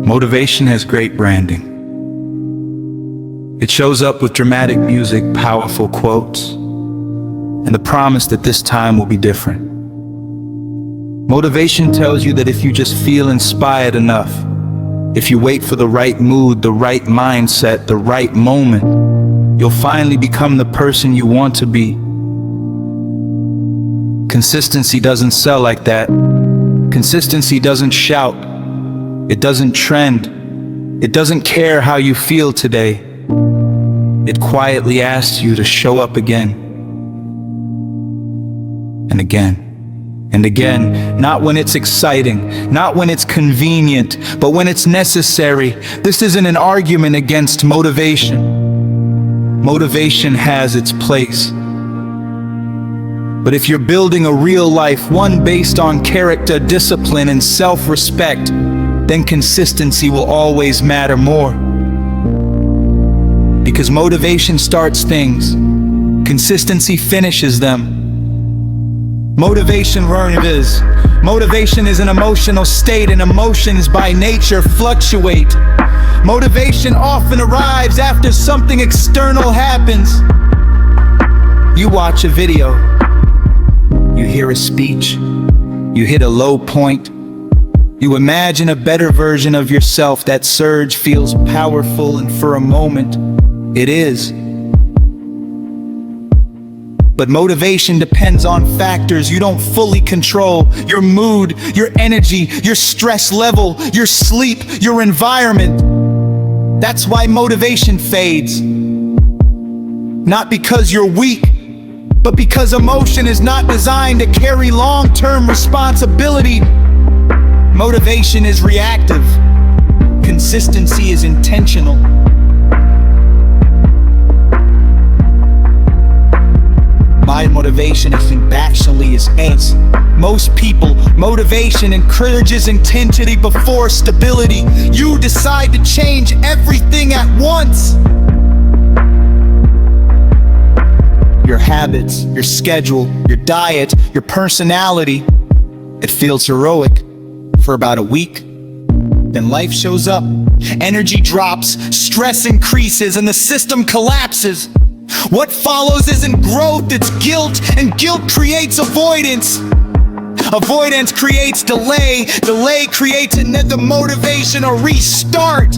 Motivation has great branding. It shows up with dramatic music, powerful quotes, and the promise that this time will be different. Motivation tells you that if you just feel inspired enough, if you wait for the right mood, the right mindset, the right moment, you'll finally become the person you want to be. Consistency doesn't sell like that. Consistency doesn't shout. It doesn't trend. It doesn't care how you feel today. It quietly asks you to show up again. And again. And again, not when it's exciting, not when it's convenient, but when it's necessary. This isn't an argument against motivation. Motivation has its place. But if you're building a real life, one based on character, discipline, and self-respect, then consistency will always matter more. Because motivation starts things, consistency finishes them. Motivation is an emotional state, and emotions by nature fluctuate. Motivation often arrives after something external happens. You watch a video, you hear a speech, you hit a low point, you imagine a better version of yourself. That surge feels powerful, and for a moment, it is. But motivation depends on factors you don't fully control. Your mood, your energy, your stress level, your sleep, your environment. That's why motivation fades. Not because you're weak, but because emotion is not designed to carry long-term responsibility. Motivation is reactive. Consistency is intentional. My motivation actually is ends. Most people, motivation encourages intensity before stability. You decide to change everything at once. Your habits, your schedule, your diet, your personality. It feels heroic for about a week. Then life shows up. Energy drops, stress increases, and the system collapses. What follows isn't growth, it's guilt, and guilt creates avoidance. Avoidance creates delay, delay creates another motivation or restart.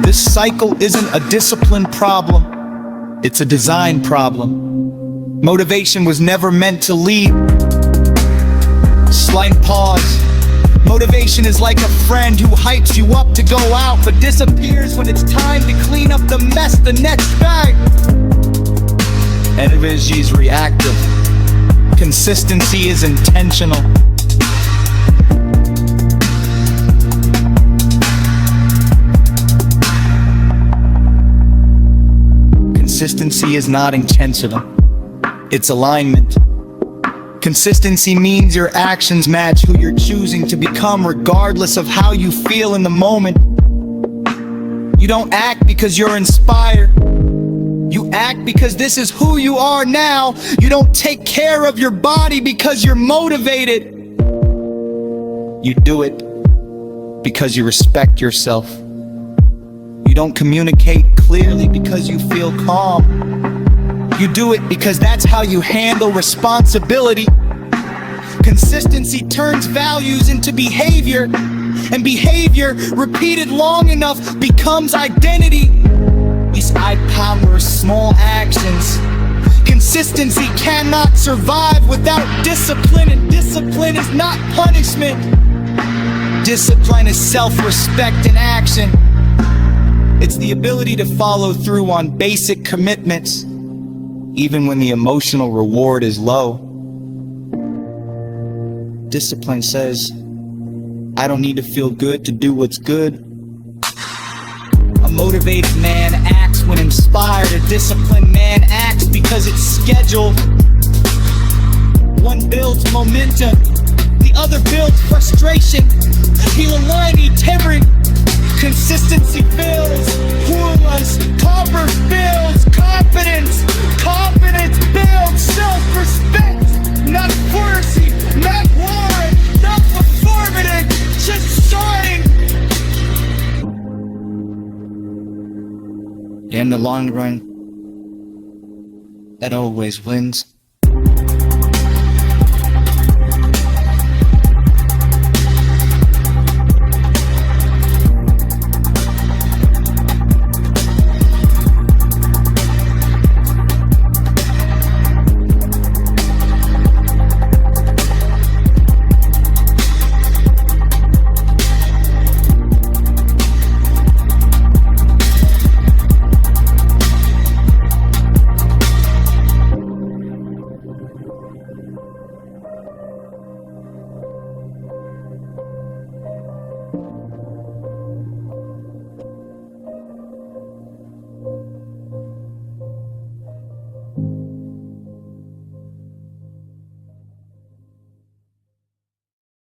This cycle isn't a discipline problem, it's a design problem. Motivation was never meant to lead. Slight pause. Motivation is like a friend who hypes you up to go out, but disappears when it's time to clean up the mess the next bag. Energy is reactive. Consistency is intentional. Consistency is not intentional. It's alignment. Consistency means your actions match who you're choosing to become, regardless of how you feel in the moment. You don't act because you're inspired. You act because this is who you are now. You don't take care of your body because you're motivated. You do it because you respect yourself. You don't communicate clearly because you feel calm. You do it because that's how you handle responsibility. Consistency turns values into behavior, and behavior repeated long enough becomes identity. These power small actions. Consistency cannot survive without discipline, and discipline is not punishment. Discipline is self-respect in action. It's the ability to follow through on basic commitments, even when the emotional reward is low. Discipline says, I don't need to feel good to do what's good. A motivated man acts when inspired. A disciplined man acts because it's scheduled. One builds momentum, the other builds frustration. He'll align integrity. Consistency builds puras, copper builds confidence. Confidence builds self-respect. Not forcing, not warring, not performative, just starting. in the long run, that always wins.